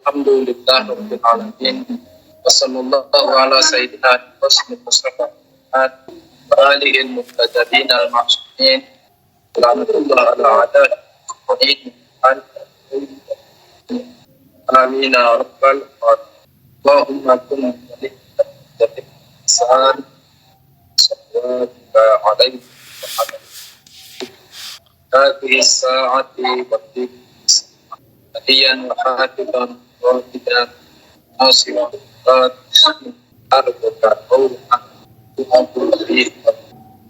Alhamdulillah Rabbil Alamin. Wassallallahu ala sayyidina Mustafa wa alihi al-muqtadabin al-ma'sumin. Alhamdulillah ala a'da'i. Amin ya rabbal alamin. Allahumma kun wali ihsan sallallahu alaihi wa sallam. Hadhihi sa'ati wa hadiyan wa hadidan wa hidan nasiran arbuka Tuhanku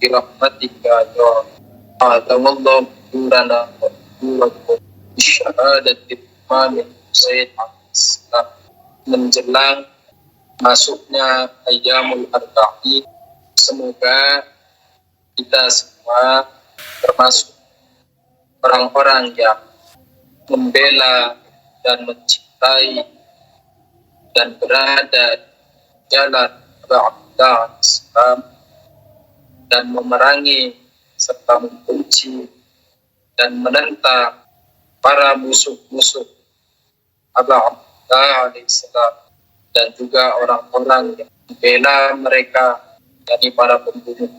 birahmatika ya Allah durana wa durakum isyahadatil mamin Sayyid Islam. Menjelang masuknya Ayyamul Arba'in, semoga kita semua termasuk orang-orang yang membela dan mencintai dan berada di jalan Al-Aqdah Islam dan memerangi serta membenci dan menentang para musuh-musuh Al-Aqdah Islam dan juga orang-orang yang membela mereka dari para pembunuh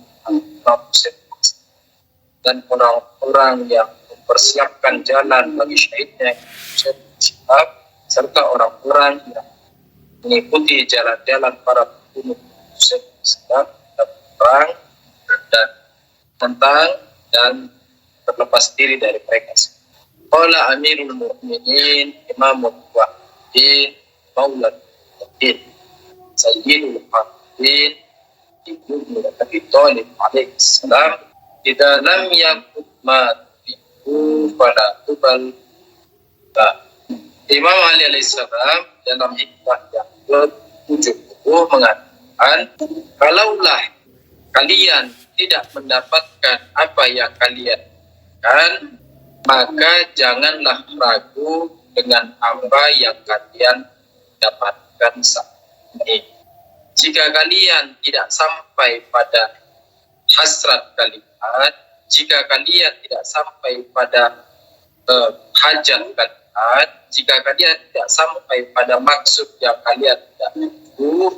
dan orang-orang yang mempersiapkan jalan bagi syahidnya Islam, serta orang-orang yang mengikuti jalan-jalan para pembunuh Islam dan perang dan tentang dan terlepas diri dari mereka. Qala Amirul Mu'minin Imamul Wahidin Maulad Mu'min Sayyidul Hamidin Ibnu Abi Thalib alaihi salam, idza lam yakun matihu fala tubal. Imam Ali alaihissalam dalam hikmah yang ke-70 mengatakan, kalaulah kalian tidak mendapatkan apa yang kalian inginkan, maka janganlah ragu dengan apa yang kalian dapatkan saat ini. Jika kalian tidak sampai pada hasrat kalian, jika kalian tidak sampai pada hajat kalian, jika kalian tidak sampai pada maksud yang kalian tidak tuju,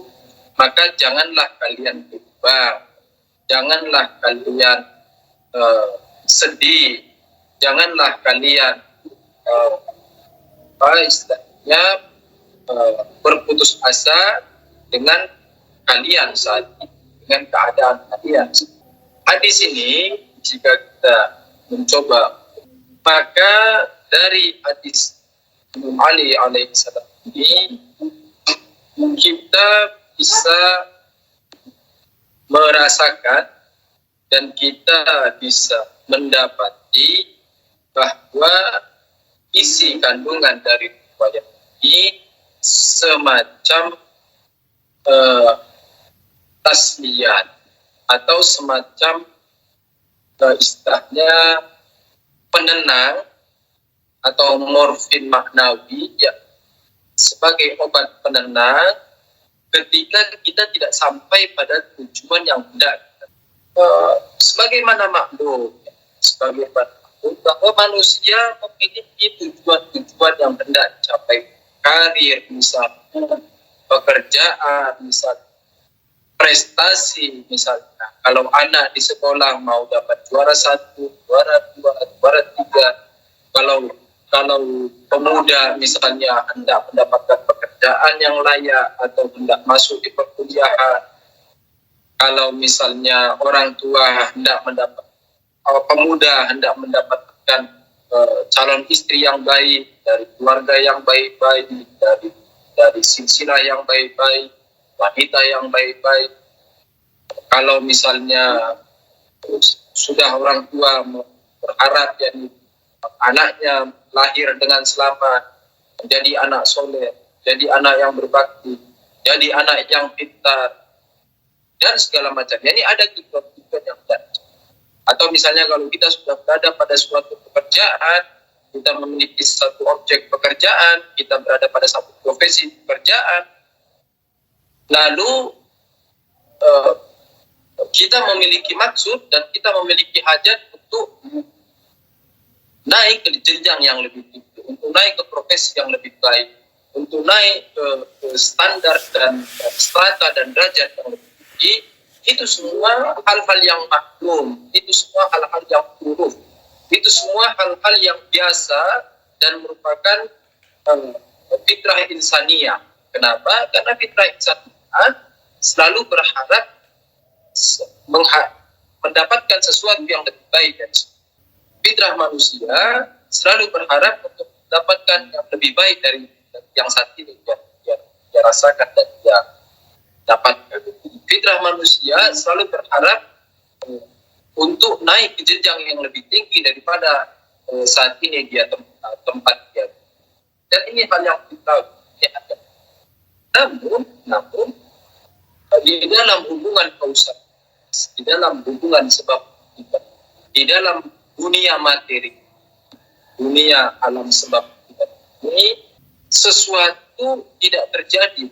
maka janganlah kalian bimbang, janganlah kalian sedih, janganlah kalian berputus asa dengan kalian saat ini, dengan keadaan kalian. Hadis ini jika kita mencoba, maka dari hadis Imam Ali alaihissalam ini kita bisa merasakan dan kita bisa mendapati bahwa isi kandungan dari riwayat ini semacam tasliyan atau semacam istilahnya penenang atau morfin maknawi, ya, sebagai obat penenang ketika kita tidak sampai pada tujuan yang hendak. Sebagaimana maklum, bahwa manusia memiliki tujuan-tujuan yang hendak dicapai, karir misalnya, pekerjaan misalnya, prestasi misalnya. Kalau anak di sekolah mau dapat juara 1, juara 2, juara 3, kalau pemuda misalnya hendak mendapatkan pekerjaan yang layak atau hendak masuk di perkuliahan, kalau misalnya orang tua pemuda hendak mendapatkan calon istri yang baik, dari keluarga yang baik-baik, dari silsilah yang baik-baik, wanita yang baik-baik. Kalau misalnya sudah orang tua berharap jadi anaknya lahir dengan selamat, menjadi anak soleh, jadi anak yang berbakti, jadi anak yang pintar, dan segala macam. Ini ada tujuan yang tidak. Atau misalnya kalau kita sudah berada pada suatu pekerjaan, kita memiliki satu objek pekerjaan, kita berada pada satu profesi pekerjaan, lalu kita memiliki maksud dan kita memiliki hajat untuk naik ke jenjang yang lebih tinggi, untuk naik ke profesi yang lebih baik, untuk naik ke standar dan strata dan derajat yang lebih tinggi, itu semua hal-hal yang maklum, itu semua hal-hal yang uruf, itu semua hal-hal yang biasa dan merupakan fitrah insaniyah. Kenapa? Karena fitrah insaniyah selalu berharap mendapatkan sesuatu yang lebih baik dari fitrah manusia selalu berharap untuk mendapatkan yang lebih baik dari yang saat ini dia rasakan dan dia dapatkan. Fitrah manusia selalu berharap untuk naik ke jenjang yang lebih tinggi daripada saat ini dia tempat dia. Dan ini hal yang kita lihat. Namun di dalam hubungan kausal, di dalam hubungan sebab akibat, di dalam dunia materi, dunia alam sebab akibat ini, sesuatu tidak terjadi.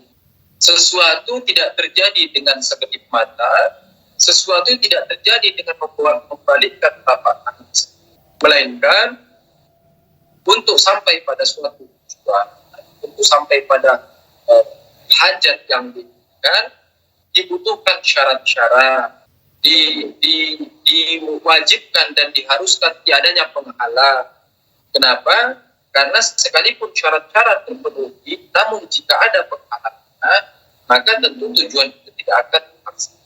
Sesuatu tidak terjadi dengan sekedip mata, sesuatu tidak terjadi dengan membalikkan telapak tangan, melainkan untuk sampai pada suatu tujuan, untuk sampai pada hajat yang diinginkan, dibutuhkan syarat-syarat, diwajibkan dan diharuskan tiadanya penghalang. Kenapa? Karena sekalipun syarat-syarat terpenuhi, namun jika ada penghalang, maka tentu tujuan itu tidak akan terlaksana.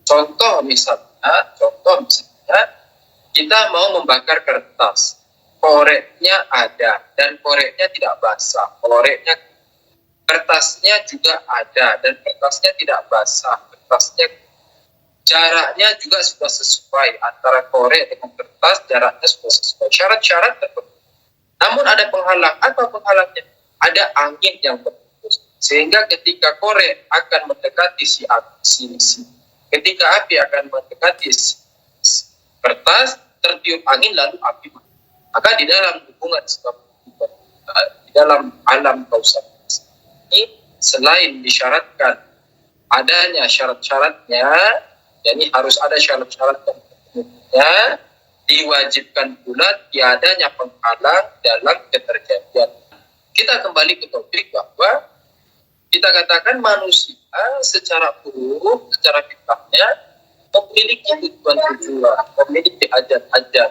Contoh misalnya, kita mau membakar kertas, koreknya ada dan koreknya tidak basah, kertasnya juga ada dan kertasnya tidak basah, kertasnya jaraknya juga sudah sesuai antara korek dengan kertas, jaraknya sudah sesuai, syarat-syarat terpenuhi. Namun ada penghalang. Apa penghalangnya? Ada angin yang berhembus, sehingga ketika korek akan mendekati si ketika api akan mendekati kertas, tertiup angin lalu api mati. Maka di dalam hubungan sebab di dalam alam kausal ini, selain disyaratkan adanya syarat-syaratnya, jadi harus ada syarat-syarat yang terpenuhinya, diwajibkan pula tiadanya penghalang dalam keterjadian. Kita kembali ke topik bahwa kita katakan manusia secara umum, secara fitrahnya memiliki tujuan-tujuan, memiliki hajat-hajat,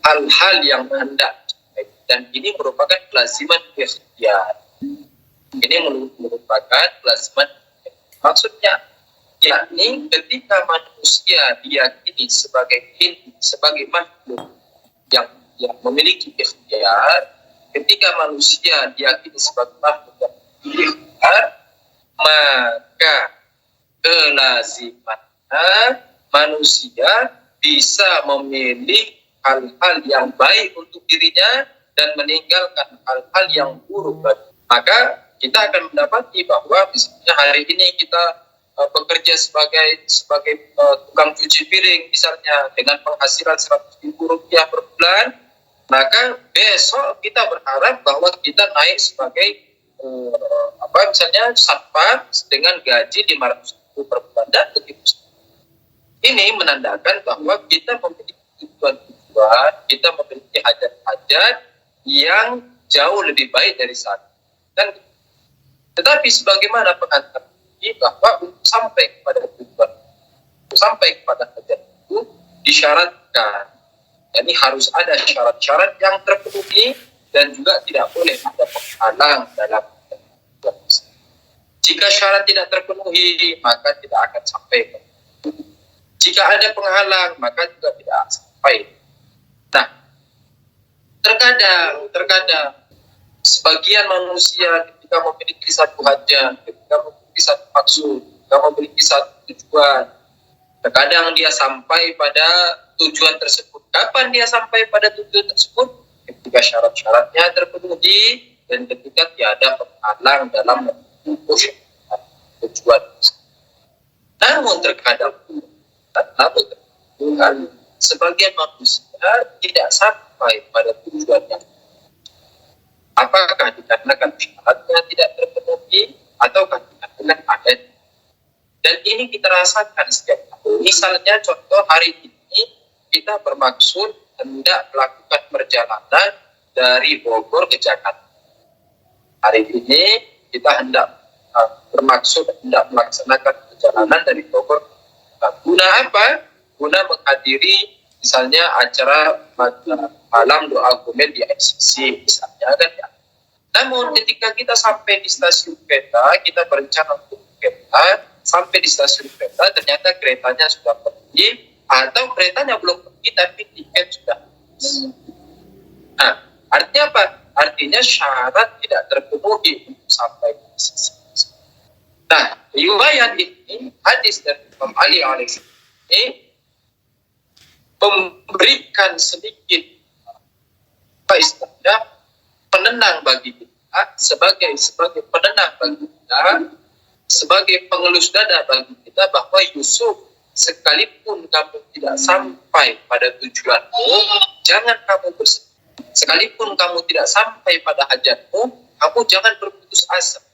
hal-hal yang hendak, dan ini merupakan kelaziman ikhtiar. Ini merupakan kelaziman ikhtiar. Maksudnya, yakni ketika manusia diyakini sebagai makhluk yang memiliki ikhtiar, ketika manusia diyakini sebagai makhluk yang memiliki ikhtiar, maka kelazimannya manusia bisa memilih hal-hal yang baik untuk dirinya dan meninggalkan hal-hal yang buruk. Maka kita akan mendapati bahwa misalnya hari ini kita bekerja sebagai tukang cuci piring misalnya dengan penghasilan 100.000 rupiah per bulan, maka besok kita berharap bahwa kita naik sebagai misalnya satpam dengan gaji 500.000 per bulan dan begitu. Ini menandakan bahwa kita memiliki tujuan, kita memiliki hajat-hajat yang jauh lebih baik dari saat ini. Dan tetapi sebagaimana pengantar ini, bahwa untuk sampai kepada tujuan, untuk sampai kepada hajat itu disyaratkan. Jadi harus ada syarat-syarat yang terpenuhi dan juga tidak boleh ada penghalang dalam tujuan. Jika syarat tidak terpenuhi, maka tidak akan sampai. Jika ada penghalang, maka juga tidak sampai. Nah, terkadang sebagian manusia ketika memiliki satu hajat, ketika memiliki satu maksud, ketika memiliki satu tujuan, terkadang dia sampai pada tujuan tersebut. Kapan dia sampai pada tujuan tersebut? Ketika syarat-syaratnya terpenuhi dan ketika tiada penghalang dalam menempuh tujuan. Namun terkadang sebagian manusia tidak sampai pada tujuan yang apakah dikarenakan syaratnya tidak terpenuhi ataukah dikarenakan ada. Dan ini kita rasakan setiap hari. Misalnya contoh hari ini kita bermaksud hendak melakukan perjalanan dari Bogor ke Jakarta. Hari ini kita bermaksud hendak melaksanakan perjalanan dari Bogor. Guna apa? Guna menghadiri misalnya acara malam doa kumen di ICC misalnya kan ya. Namun ketika kita sampai di stasiun kereta, kita berencana untuk kereta, sampai di stasiun kereta ternyata keretanya sudah pergi atau keretanya belum pergi tapi tiket sudah habis. Nah, artinya apa? Artinya syarat tidak terpenuhi untuk sampai di ICC. Nah, riwayat ini, hadis dari Imam Ali alaihissalam ini memberikan sedikit apa istilahnya penenang bagi kita, sebagai penenang bagi kita, sebagai pengelus dada bagi kita bahwa Yusuf, sekalipun kamu tidak sampai pada tujuanmu, jangan kamu bersedih. Sekalipun kamu tidak sampai pada hajatmu, kamu jangan berputus asa.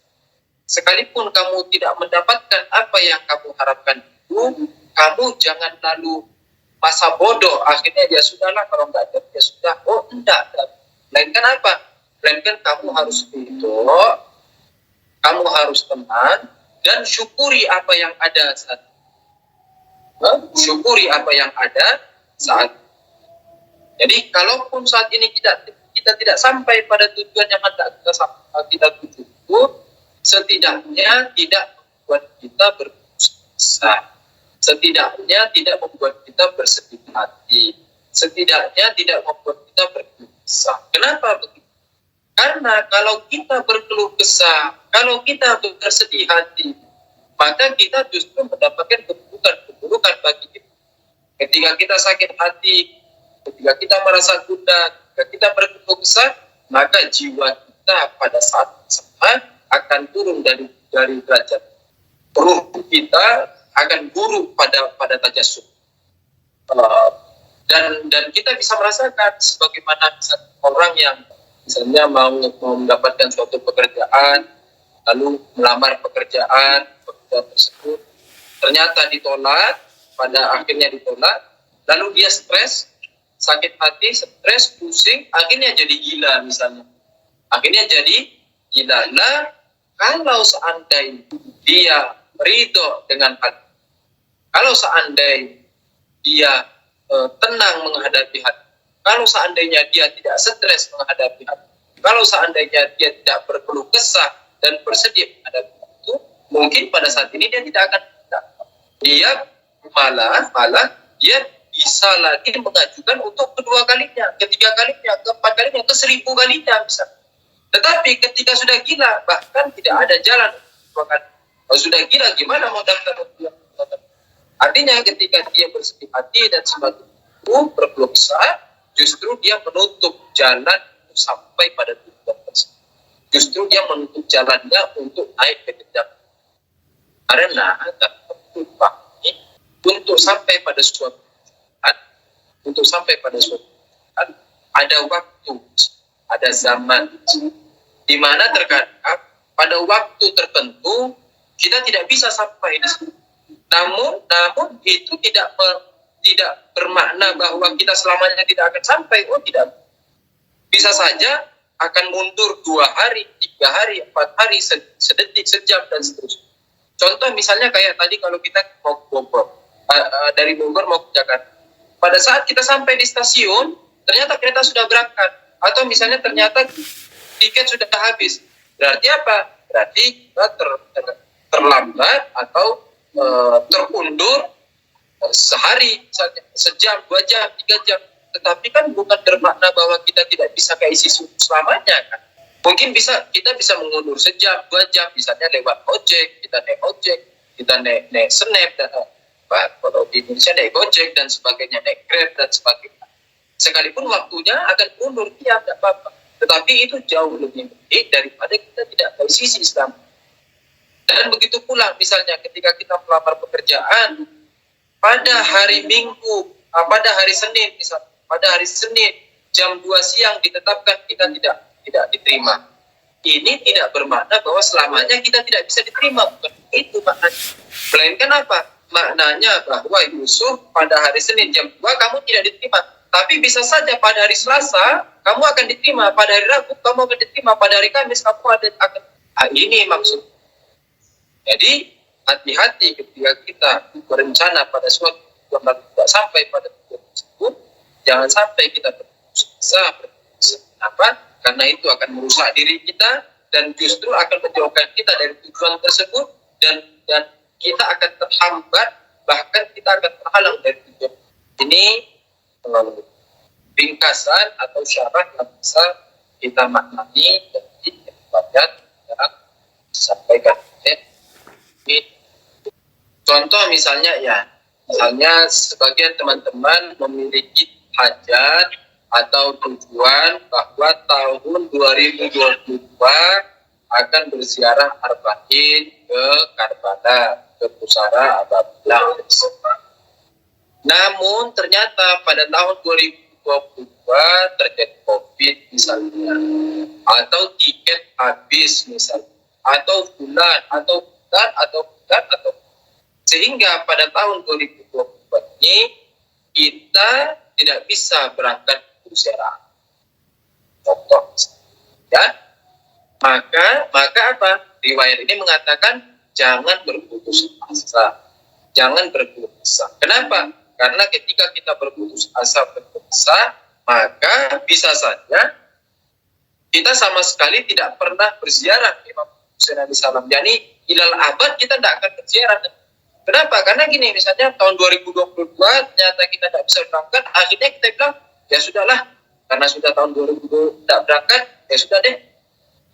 Sekalipun kamu tidak mendapatkan apa yang kamu harapkan itu, kamu jangan lalu masa bodoh, akhirnya ya sudahlah, kalau nggak ada ya sudah. Oh enggak. Melainkan apa? Melainkan kamu harus ridho, kamu harus tenang dan syukuri apa yang ada saat syukuri apa yang ada saat. Jadi kalaupun saat ini kita tidak sampai pada tujuan yang hendak kita tuju, setidaknya tidak membuat kita berputus asa. Setidaknya tidak membuat kita bersedih hati. Setidaknya tidak membuat kita berkeluh kesah. Kenapa begitu? Karena kalau kita berkeluh kesah, kalau kita bersedih hati, maka kita justru mendapatkan keburukan bagi kita. Ketika kita sakit hati, ketika kita merasa gundah, ketika kita berkeluh kesah, maka jiwa kita pada saat sama akan turun dari derajat. Ruh kita akan buruk pada tajasub. Dan kita bisa merasakan sebagaimana orang yang misalnya mau mendapatkan suatu pekerjaan, lalu melamar pekerjaan tersebut, ternyata ditolak, pada akhirnya ditolak, lalu dia stres, sakit hati, stres, pusing, akhirnya jadi gila misalnya. Akhirnya jadi gila. Nah, kalau seandainya dia ridho dengan hati, kalau seandainya dia tenang menghadapi hati, kalau seandainya dia tidak stres menghadapi hati, kalau seandainya dia tidak berkeluh kesah dan bersedih menghadapi itu, mungkin pada saat ini dia tidak akan dia malah dia bisa lagi mengajukan untuk kedua kalinya, ketiga kalinya, keempat kalinya, ke 1000 kalinya bisa. Tetapi ketika sudah gila, bahkan tidak ada jalan. Kalau sudah gila, gimana mau daftar? Artinya ketika dia bersedih hati dan sebagainya, berkeluh kesah, justru dia menutup jalan sampai pada tujuan tersebut. Justru dia menutup jalannya untuk naik ke jenjang. Karena untuk sampai pada suatu ada waktu, ada zaman, di mana terkadang pada waktu tertentu kita tidak bisa sampai di situ. Namun itu tidak bermakna bahwa kita selamanya tidak akan sampai. Oh tidak, bisa saja akan mundur 2 hari, 3 hari, 4 hari, sedetik, sejam dan seterusnya. Contoh misalnya kayak tadi kalau kita mau ke Bogor, dari Bogor mau ke Jakarta, pada saat kita sampai di stasiun ternyata kereta sudah berangkat, atau misalnya ternyata tiket sudah habis. Berarti apa? Berarti kita terlambat atau terundur sehari, sejam, 2 jam, 3 jam. Tetapi kan bukan bermakna bahwa kita tidak bisa ke ICC selamanya kan. Mungkin kita bisa mengundur sejam, 2 jam, misalnya lewat ojek, kita naik ojek, kita naik Snap, dan kalau di Indonesia naik Gojek dan sebagainya, naik Grab dan sebagainya. Sekalipun waktunya akan mundur, ya tidak apa-apa. Tetapi itu jauh lebih baik daripada kita tidak ke ICC Islam. Dan begitu pula misalnya ketika kita melamar pekerjaan pada hari Minggu, pada hari Senin misalnya, pada hari Senin jam 2 siang ditetapkan kita tidak diterima. Ini tidak bermakna bahwa selamanya kita tidak bisa diterima, bukan itu maknanya. Melainkan apa? Maknanya bahwa Yusuf pada hari Senin jam 2 kamu tidak diterima. Tapi bisa saja pada hari Selasa kamu akan diterima, pada hari Rabu kamu akan diterima, pada hari Kamis kamu akan. Ini maksud. Jadi hati-hati ketika kita berencana pada suatu tujuan lalu tidak sampai pada tujuan tersebut. Jangan sampai kita berputus asa. Kenapa? Karena itu akan merusak diri kita dan justru akan menjauhkan kita dari tujuan tersebut dan kita akan terhambat, bahkan kita akan terhalang dari tujuan. Ini ringkasan atau syarat yang bisa kita maknai dari ibadat yang disampaikan. Contoh misalnya sebagian teman-teman memiliki hajat atau tujuan bahwa tahun 2022 akan berziarah arba'in ke Karbala, ke pusara Ababillah. Namun ternyata pada tahun 2022 terjadi COVID misalnya, atau tiket habis misalnya, atau bulan, sehingga pada tahun 2022 ini kita tidak bisa berangkat ke ziarah. Contoh, ya, maka apa? Riwayat ini mengatakan jangan berputus asa, jangan berputus asa. Kenapa? Karena ketika kita berputus asa, maka bisa saja kita sama sekali tidak pernah berziarah Imam Husain alaihi salam. Jadi ilal abad kita tidak akan berziarah. Kenapa? Karena gini, misalnya tahun 2022 ternyata kita tidak bisa berangkat, akhirnya kita bilang ya sudahlah, karena sudah tahun 2022 tidak berangkat, ya sudah deh,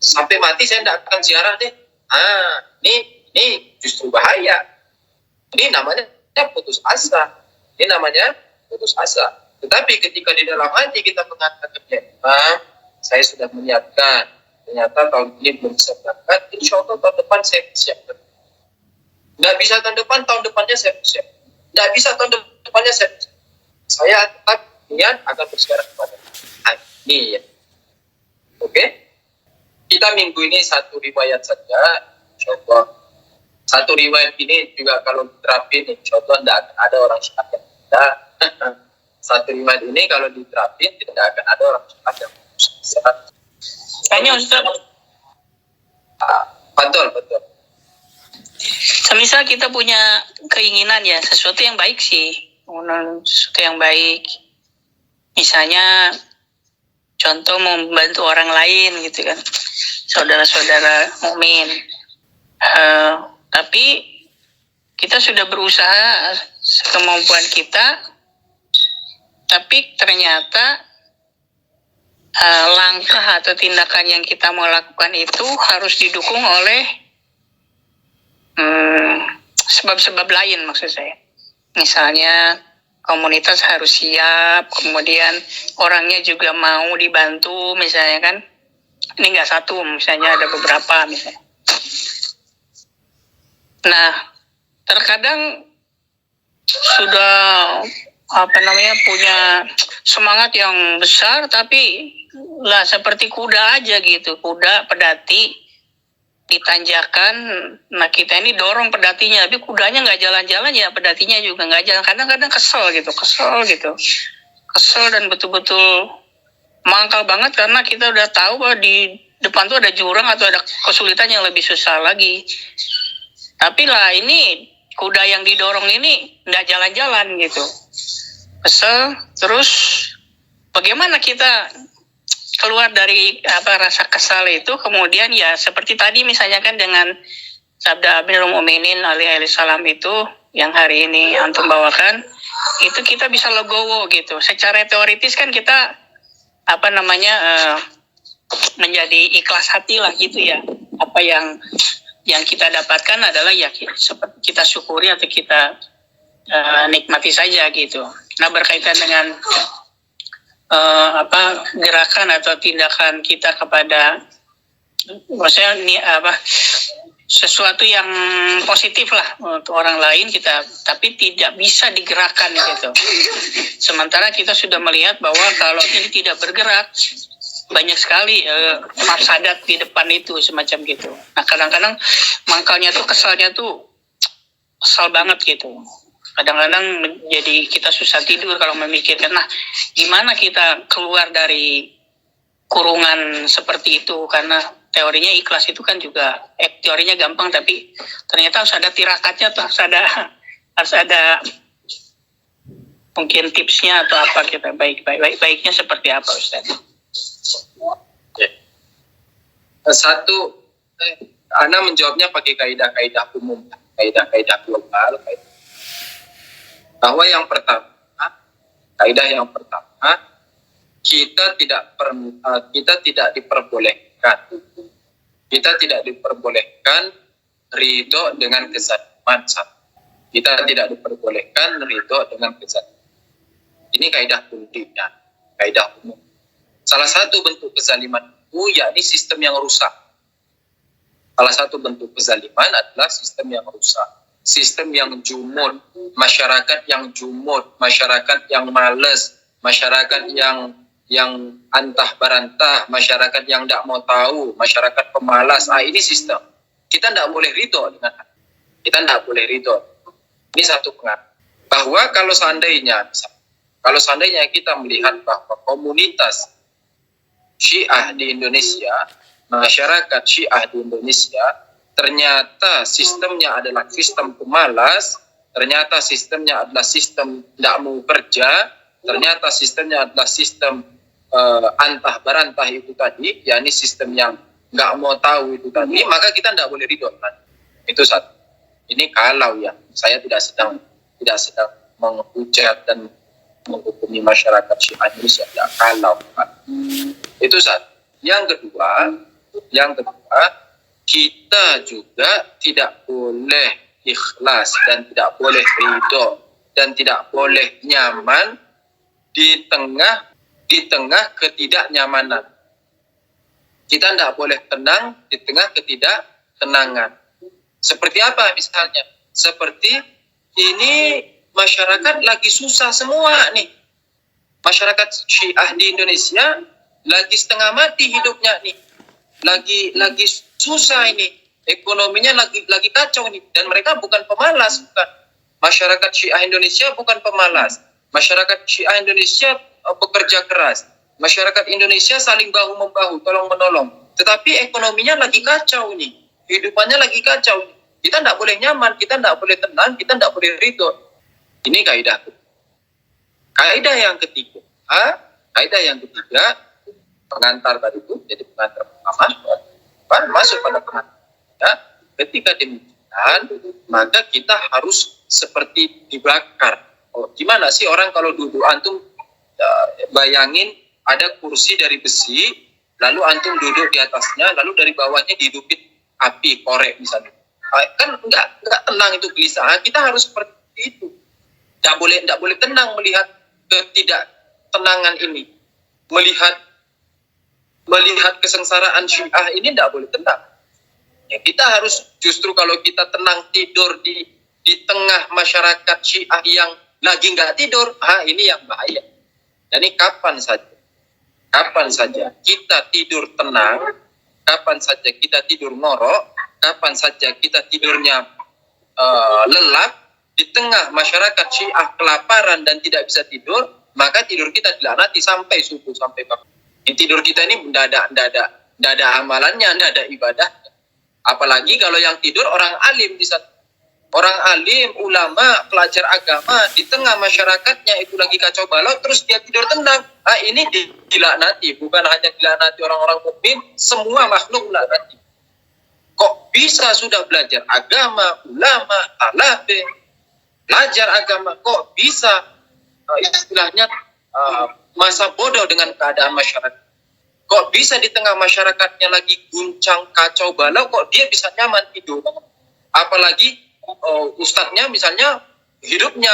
sampai mati saya tidak akan ziarah deh. Ini justru bahaya. Ini namanya putus asa. Tetapi ketika di dalam hati kita mengatakan, ya Imam, saya sudah menyiapkan, ternyata tahun ini belum bisa berangkat, insya Allah tahun depan saya siapkan. Nggak bisa tahun depannya saya siap. Nggak bisa tahun depannya saya tetap niat akan berziarah kepada ini ya. Oke? Kita minggu ini satu riwayat saja, insya Allah. Satu riwayat ini juga kalau diterapin, insya Allah tidak akan ada orang syiah yang tidak. Satu riwayat ini kalau diterapin tidak akan ada orang syiah yang sehat. Tanya Ustaz. Betul. Semisal kita punya keinginan ya, sesuatu yang baik sih, sesuatu yang baik. Misalnya, contoh membantu orang lain gitu kan, saudara-saudara mukmin. Tapi kita sudah berusaha sekemampuan kita, tapi ternyata langkah atau tindakan yang kita mau lakukan itu harus didukung oleh sebab-sebab lain maksud saya. Misalnya komunitas harus siap, kemudian orangnya juga mau dibantu misalnya kan. Ini nggak satu, misalnya ada beberapa misalnya. Nah, terkadang sudah punya semangat yang besar, tapi lah seperti kuda aja gitu, kuda pedati ditanjakan, nah kita ini dorong pedatinya, tapi kudanya nggak jalan-jalan ya, pedatinya juga nggak jalan. Kadang-kadang kesel dan betul-betul mangkal banget karena kita udah tahu bahwa di depan tuh ada jurang atau ada kesulitan yang lebih susah lagi. Tapi lah ini kuda yang didorong ini nggak jalan-jalan gitu, kesel. Terus bagaimana kita keluar dari rasa kesal itu? Kemudian ya seperti tadi misalnya kan dengan sabda Amirul Mukminin alaihi salam itu yang hari ini antum bawakan, itu kita bisa legowo gitu. Secara teoritis kan kita menjadi ikhlas hati lah gitu ya. Apa yang kita dapatkan adalah ya seperti kita syukuri atau kita nikmati saja gitu. Nah, berkaitan dengan gerakan atau tindakan kita kepada sesuatu yang positif lah untuk orang lain kita, tapi tidak bisa digerakkan gitu. Sementara kita sudah melihat bahwa kalau ini tidak bergerak, banyak sekali mafsadat di depan itu semacam gitu. Nah, kadang-kadang mangkalnya tuh, kesalnya tuh kesal banget gitu. Kadang-kadang jadi kita susah tidur kalau memikirkan, nah gimana kita keluar dari kurungan seperti itu, karena teorinya ikhlas itu kan juga teorinya gampang, tapi ternyata harus ada tirakatnya, tuh harus ada mungkin tipsnya atau apa, kita baiknya seperti apa, Ustaz? Satu, Ana menjawabnya pakai kaidah-kaidah umum, kaidah-kaidah global, bahwa yang pertama, kaidah yang pertama, kita tidak diperbolehkan ridho dengan kezaliman. Kita tidak diperbolehkan ridho dengan kezaliman. Ini kaidah kuncinya, kaidah umum. Salah satu bentuk kezaliman itu yakni sistem yang rusak. Salah satu bentuk kezaliman adalah sistem yang rusak, sistem yang jumud, masyarakat yang jumud, masyarakat yang malas, masyarakat yang antah barantah, masyarakat yang tidak mau tahu, masyarakat pemalas. Ini sistem. Kita tidak boleh ridho dengan kita tidak boleh ridho. Ini satu pengaruh. Bahwa kalau seandainya kita melihat bahwa komunitas Syiah di Indonesia, masyarakat Syiah di Indonesia, ternyata sistemnya adalah sistem pemalas, ternyata sistemnya adalah sistem tidak mau kerja, ternyata sistemnya adalah sistem antah barantah itu tadi, yakni sistem yang nggak mau tahu itu tadi, maka kita tidak boleh ridho. Itu satu. Ini kalau ya, saya tidak sedang menghujat dan menghukumi masyarakat Syiah Indonesia, ya kalau. Itu satu. Yang kedua, kita juga tidak boleh ikhlas dan tidak boleh ridho dan tidak boleh nyaman di tengah ketidaknyamanan. Kita tidak boleh tenang di tengah ketidaktenangan. Seperti apa misalnya? Seperti ini masyarakat lagi susah semua nih. Masyarakat Syiah di Indonesia lagi setengah mati hidupnya nih. Lagi susah ini. Ekonominya lagi kacau nih. Dan mereka bukan pemalas, bukan. Masyarakat Syiah Indonesia bukan pemalas. Masyarakat Syiah Indonesia bekerja keras. Masyarakat Indonesia saling bahu-membahu, tolong-menolong. Tetapi ekonominya lagi kacau nih. Hidupannya lagi kacau. Kita tidak boleh nyaman, kita tidak boleh tenang, kita tidak boleh ridho. Ini kaidah. Kaidah yang ketiga, pengantar tadi itu, jadi pengantar pertama, masuk pada pengantar. Ya, ketika demikian, maka kita harus seperti dibakar. Gimana sih orang kalau duduk, antum bayangin ada kursi dari besi, lalu antum duduk di atasnya, lalu dari bawahnya dihidupin api korek misalnya. Kan enggak tenang, itu gelisah. Kita harus seperti itu. Enggak boleh tenang melihat ketidaktenangan ini. Melihat kesengsaraan Syiah ini enggak boleh tenang. Ya, kita harus justru kalau kita tenang tidur di tengah masyarakat Syiah yang lagi enggak tidur, ini yang bahaya. Jadi kapan saja kita tidur tenang, kapan saja kita tidur ngorok, kapan saja kita tidurnya lelap, di tengah masyarakat Syiah kelaparan dan tidak bisa tidur, maka tidur kita dilaknati sampai subuh, sampai pagi. Tidur kita ini tidak ada amalannya, tidak ada ibadah. Apalagi kalau yang tidur orang alim di sana. Orang alim, ulama, pelajar agama, di tengah masyarakatnya itu lagi kacau balau, terus dia tidur tenang. Ini dilaknati, bukan hanya dilaknati orang-orang mukmin, semua makhluk dilaknati. Kok bisa sudah belajar agama, ulama, talabe, belajar agama, kok bisa istilahnya masa bodoh dengan keadaan masyarakat? Kok bisa di tengah masyarakatnya lagi guncang, kacau balau, kok dia bisa nyaman tidur? Apalagi ustadznya misalnya hidupnya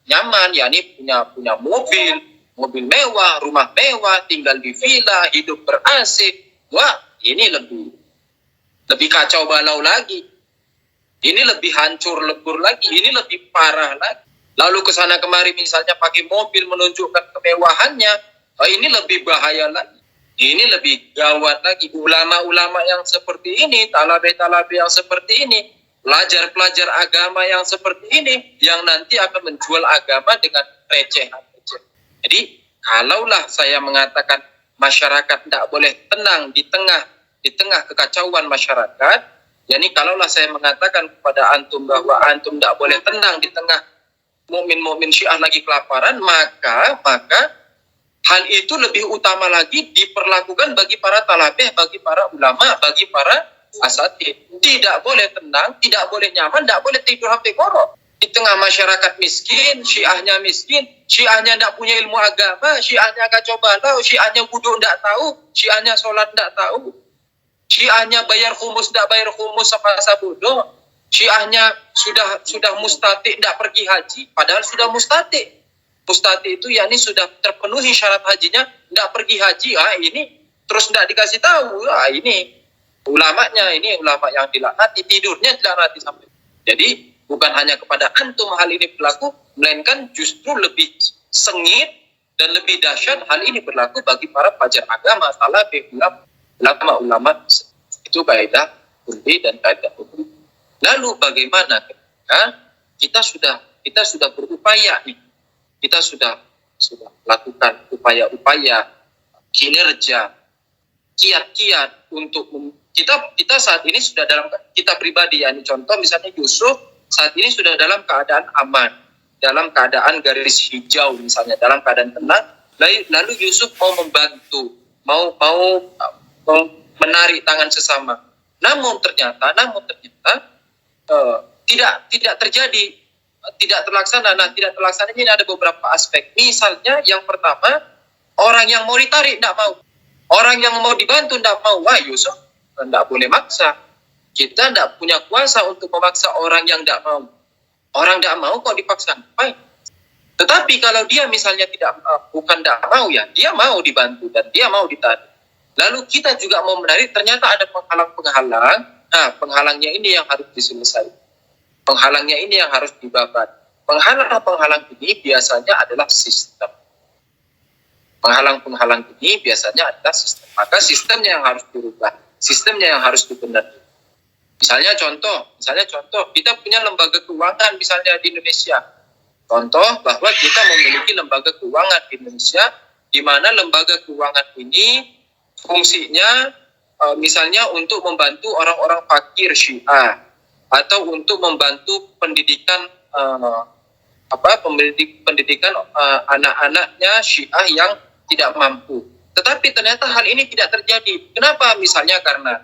nyaman, yakni punya mobil mewah, rumah mewah, tinggal di villa, hidup berasik. Wah, ini lebih kacau balau lagi. Ini lebih hancur lebur lagi, ini lebih parah lagi. Lalu kesana kemari misalnya pakai mobil menunjukkan kemewahannya, ini lebih bahaya lagi. Ini lebih gawat lagi. Ulama-ulama yang seperti ini, talabe-talabe yang seperti ini, pelajar-pelajar agama yang seperti ini yang nanti akan menjual agama dengan recehan. Jadi kalaulah saya mengatakan masyarakat tidak boleh tenang di tengah kekacauan masyarakat, yakni kalaulah saya mengatakan kepada antum bahwa antum tidak boleh tenang di tengah mukmin Syiah lagi kelaparan, maka hal itu lebih utama lagi diperlakukan bagi para talabeh, bagi para ulama, bagi para asatid. Tidak boleh tenang, tidak boleh nyaman, tidak boleh tidur sampai korok. Di tengah masyarakat miskin, Syiahnya tidak punya ilmu agama, Syiahnya kacau balau, Syiahnya wudhu tidak tahu, Syiahnya sholat tidak tahu, Syiahnya bayar khumus tidak bayar khumus sama bodoh, Syiahnya sudah mustati tidak pergi haji, padahal sudah mustati. Mustati itu yakni sudah terpenuhi syarat hajinya, tidak pergi haji. Ini terus tidak dikasih tahu. Ini ulamanya, ini ulama yang dilaknati, tidurnya dilaknati sampai. Jadi bukan hanya kepada antum hal ini berlaku, melainkan justru lebih sengit dan lebih dahsyat hal ini berlaku bagi para pelajar agama, salafih, ulama. Itu kaidah kunci dan kaidah hukum. Lalu bagaimana ketika kita sudah berupaya nih, kita sudah melakukan upaya-upaya kinerja, kiat-kiat untuk kita saat ini sudah dalam kita pribadi, ya, contoh misalnya Yusuf saat ini sudah dalam keadaan aman, dalam keadaan garis hijau misalnya, dalam keadaan tenang. Lalu Yusuf mau membantu, mau menarik tangan sesama. Namun ternyata tidak terjadi, tidak terlaksana. Nah, tidak terlaksana ini ada beberapa aspek. Misalnya yang pertama, orang yang mau ditarik tidak mau, orang yang mau dibantu tidak mau. Wah, Yusuf tidak boleh maksa. Kita tidak punya kuasa untuk memaksa orang yang tidak mau. Orang tidak mau kok dipaksa. Baik. Tetapi kalau dia misalnya bukan tidak mau, ya, dia mau dibantu dan dia mau ditarik. Lalu kita juga mau menarik, ternyata ada penghalang-penghalang. Nah, penghalangnya ini yang harus diselesaikan. Penghalangnya ini yang harus dibabat. Penghalang-penghalang ini biasanya adalah sistem. Penghalang-penghalang ini biasanya adalah sistem. Maka sistemnya yang harus dirubah. Sistemnya yang harus dibenahi. Misalnya contoh, kita punya lembaga keuangan misalnya di Indonesia. Contoh bahwa kita memiliki lembaga keuangan di Indonesia, di mana lembaga keuangan ini fungsinya misalnya untuk membantu orang-orang fakir Syiah, atau untuk membantu pendidikan pendidikan anak-anaknya Syiah yang tidak mampu. Tetapi ternyata hal ini tidak terjadi. Kenapa? Misalnya karena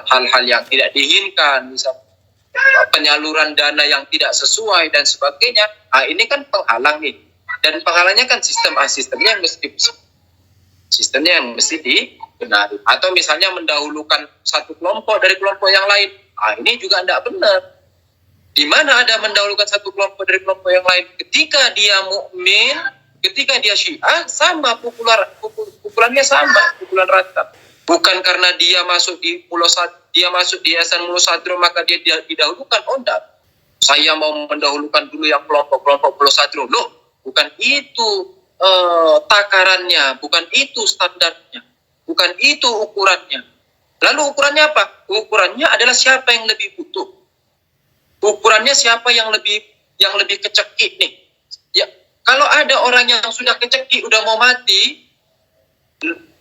hal-hal yang tidak diinginkan, misalnya penyaluran dana yang tidak sesuai dan sebagainya. Ini kan penghalang nih. Dan penghalangnya kan sistemnya yang mesti dibenahi. Atau misalnya mendahulukan satu kelompok dari kelompok yang lain. Ini juga tidak benar. Di mana ada mendahulukan satu kelompok dari kelompok yang lain? Ketika dia mukmin, ketika dia Syiah, sama pukulannya sama, pukulan rata. Bukan karena dia masuk di Yayasan Mulo Sadro maka dia didahulukan. Oh enggak. Saya mau mendahulukan dulu yang kelompok-kelompok Mulo Sadro. Loh, bukan itu takarannya, bukan itu standarnya, bukan itu ukurannya. Lalu ukurannya apa? Ukurannya adalah siapa yang lebih butuh. Ukurannya siapa yang lebih kecekik nih. Ya, kalau ada orang yang sudah kecekik, udah mau mati,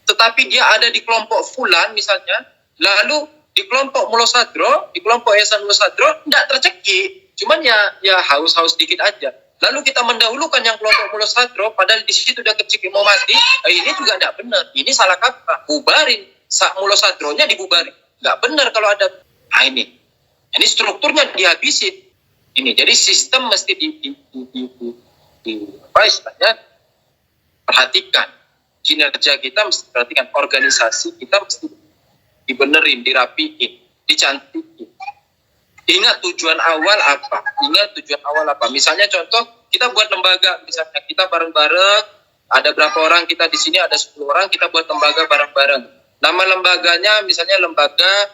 tetapi dia ada di kelompok fulan misalnya, lalu di kelompok Mulo Sadro, di kelompok Yayasan Mulo Sadro tidak tercekik, cuman ya haus-haus dikit aja. Lalu kita mendahulukan yang kelompok Mulo Sadro, padahal di situ udah kecekik mau mati. Ini juga tidak benar. Ini salah kaprah. Bubarin Mulo Sadronya, dibubarin. Nggak benar kalau ada. Ini strukturnya dihabisin. Ini jadi sistem mesti perhatikan. Kinerja kita mesti perhatikan, organisasi kita mesti dibenerin, dirapiin, dicantikin. Ingat tujuan awal apa? Misalnya contoh, kita buat lembaga, misalnya kita bareng-bareng, ada berapa orang kita di sini, ada 10 orang, kita buat lembaga bareng-bareng. Nama lembaganya misalnya lembaga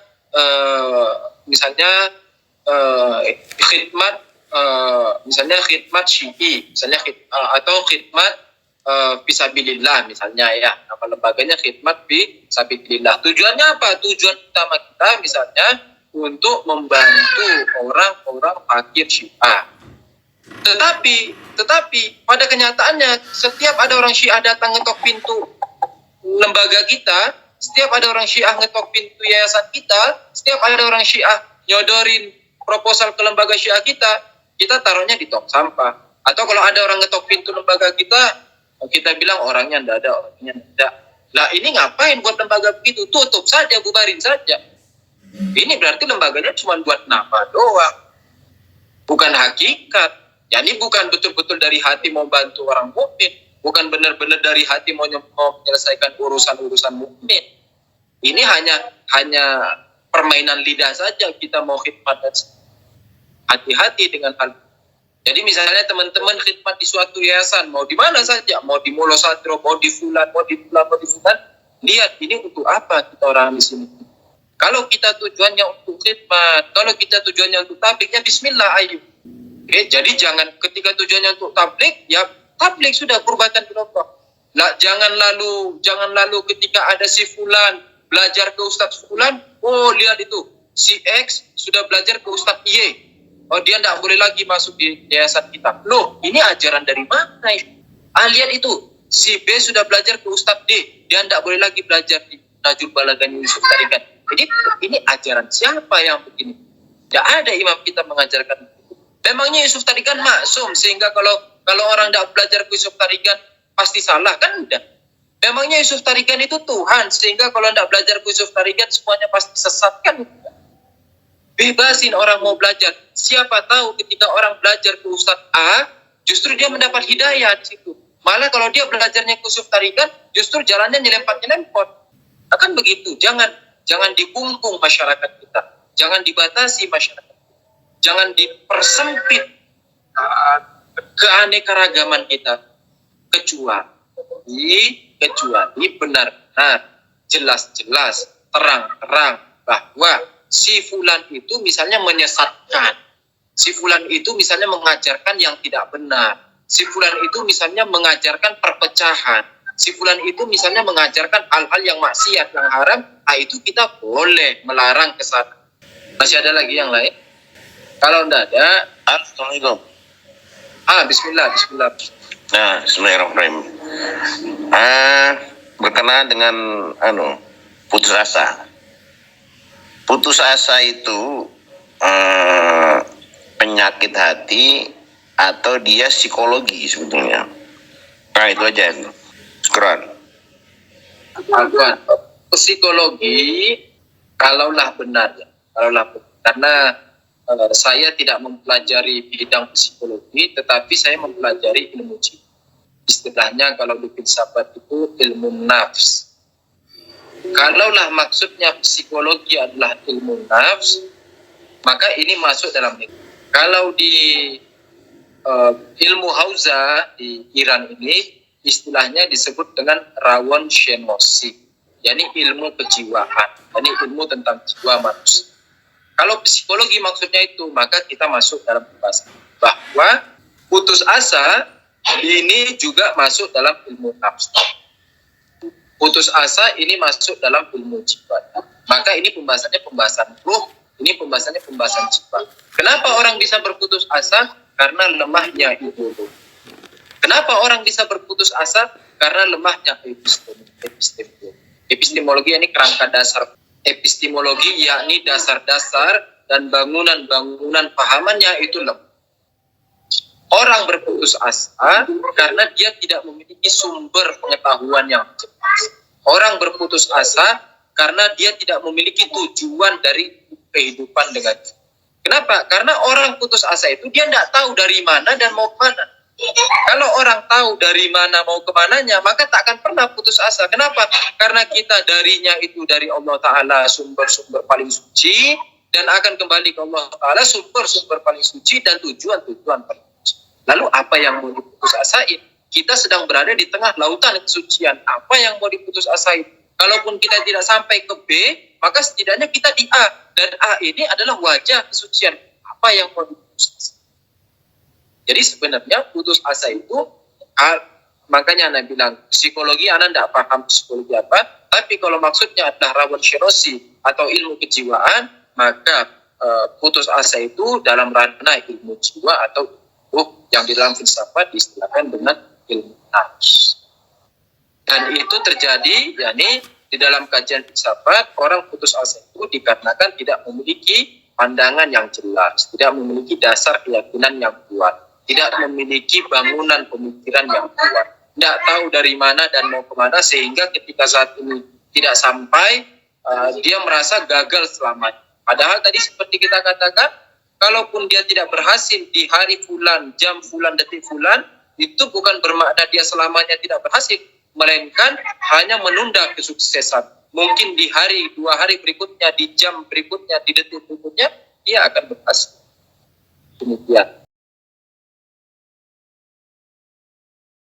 khidmat Syi'i, misalnya atau khidmat fisabilillah misalnya, ya. Nama lembaganya khidmat fisabilillah. Tujuannya apa? Tujuan utama kita misalnya untuk membantu orang-orang fakir Syiah. Tetapi pada kenyataannya setiap ada orang Syiah datang ngetok pintu lembaga kita, setiap ada orang Syiah ngetok pintu yayasan kita, setiap ada orang Syiah nyodorin proposal ke lembaga Syiah kita taruhnya di tong sampah. Atau kalau ada orang ngetok pintu lembaga kita bilang orangnya ndak ada, orangnya ndak. Lah ini ngapain buat lembaga begitu? Tutup saja, bubarin saja. Ini berarti lembaganya cuma buat nama doang, bukan hakikat. Ya ini bukan betul-betul dari hati mau bantu orang mukmin, bukan benar-benar dari hati mau menyelesaikan urusan-urusan mukmin. Ini hanya permainan lidah saja, kita mau khidmat. Hati-hati dengan hal. Jadi misalnya teman-teman khidmat di suatu yayasan, mau di mana saja, mau di Molo Satrio, mau di Fulan, lihat ini untuk apa kita orang di sini. Kalau kita tujuannya untuk khidmat, kalau kita tujuannya untuk tablik, ya bismillah, ayo. Oke, jadi jangan ketika tujuannya untuk tablik, ya tablik sudah kurbatan berapa. Lah jangan lalu ketika ada si Fulan belajar ke Ustadz Fulan, oh lihat itu si X sudah belajar ke Ustadz Y. Oh dia tidak boleh lagi masuk di yayasan kita. Loh, ini ajaran dari mana ini? Lihat itu, si B sudah belajar ke Ustadz D, dia tidak boleh lagi belajar di Najul Balagan Yusuf Tarikan. Jadi ini ajaran siapa yang begini? Tidak ada imam kita mengajarkan itu. Memangnya Yusuf Tarikan maksum sehingga kalau orang tidak belajar ke Yusuf Tarikan pasti salah, kan enggak? Memangnya Yusuf Tarikan itu Tuhan sehingga kalau tidak belajar ke Yusuf Tarikan semuanya pasti sesat, kan? Bebasin orang mau belajar. Siapa tahu ketika orang belajar ke Ustadz A, justru dia mendapat hidayah di situ. Malah kalau dia belajarnya ke Yusuf Tarikan, justru jalannya nyelempot. Akan begitu. Jangan dikungkung masyarakat kita. Jangan dibatasi masyarakat. Jangan dipersempit keanekaragaman kita. Kecuali benar-benar jelas-jelas terang-terang bahwa si Fulan itu misalnya menyesatkan, si Fulan itu misalnya mengajarkan yang tidak benar, si Fulan itu misalnya mengajarkan perpecahan, si Fulan itu misalnya mengajarkan hal-hal yang maksiat, yang haram, itu kita boleh melarang ke sana. Masih ada lagi yang lain? Kalau tidak ada, Assalamualaikum. Bismillah. Nah, Bismillahirrahmanirrahim. Berkenaan dengan putus asa. Putus asa itu penyakit hati atau dia psikologi sebetulnya. Nah itu aja. Syukran. Psikologi kalaulah benar, karena saya tidak mempelajari bidang psikologi, tetapi saya mempelajari ilmu jiwa. Istilahnya kalau di filsafat itu ilmu nafs. Kalaulah maksudnya psikologi adalah ilmu nafs, maka ini masuk dalam ini. Kalau di ilmu Hauza di Iran ini istilahnya disebut dengan rawon shenosi, yakni ilmu kejiwaan, yakni ilmu tentang jiwa manusia. Kalau psikologi maksudnya itu, maka kita masuk dalam pembahasan bahwa putus asa ini juga masuk dalam ilmu nafs. Putus asa ini masuk dalam ilmu jiwa. Maka ini pembahasan ruh, ini pembahasan jiwa. Kenapa orang bisa berputus asa? Karena lemahnya ideologi. Kenapa orang bisa berputus asa? Karena lemahnya epistemologi. Epistemologi ini kerangka dasar. Epistemologi yakni dasar-dasar dan bangunan-bangunan pahamannya itu lemah. Orang berputus asa karena dia tidak memiliki sumber pengetahuan yang jelas. Orang berputus asa karena dia tidak memiliki tujuan dari kehidupan dengan. Kenapa? Karena orang putus asa itu dia tidak tahu dari mana dan mau kemana. Kalau orang tahu dari mana mau kemananya, maka tak akan pernah putus asa. Kenapa? Karena kita darinya itu dari Allah Ta'ala sumber-sumber paling suci, dan akan kembali ke Allah Ta'ala sumber-sumber paling suci dan tujuan-tujuan paling suci. Lalu apa yang mau diputus asain? Kita sedang berada di tengah lautan kesucian. Apa yang mau diputus asain? Kalaupun kita tidak sampai ke B, maka setidaknya kita di A. Dan A ini adalah wajah kesucian. Apa yang mau diputus asa? Jadi sebenarnya putus asa itu, makanya Anda bilang, psikologi Anda tidak paham psikologi apa, tapi kalau maksudnya adalah rawon shirosi atau ilmu kejiwaan, maka putus asa itu dalam ranah ilmu jiwa atau yang di dalam filsafat diistilahkan dengan ilmu nafs. Dan itu terjadi, yakni di dalam kajian filsafat, orang putus asa itu dikarenakan tidak memiliki pandangan yang jelas, tidak memiliki dasar keyakinan yang kuat, tidak memiliki bangunan pemikiran yang kuat, tidak tahu dari mana dan mau kemana, sehingga ketika saat ini tidak sampai, dia merasa gagal selamanya. Padahal tadi seperti kita katakan, kalaupun dia tidak berhasil di hari fulan, jam fulan, detik fulan, itu bukan bermakna dia selamanya tidak berhasil, melainkan hanya menunda kesuksesan. Mungkin di hari, 2 hari berikutnya, di jam berikutnya, di detik berikutnya, dia akan berhasil. Demikian.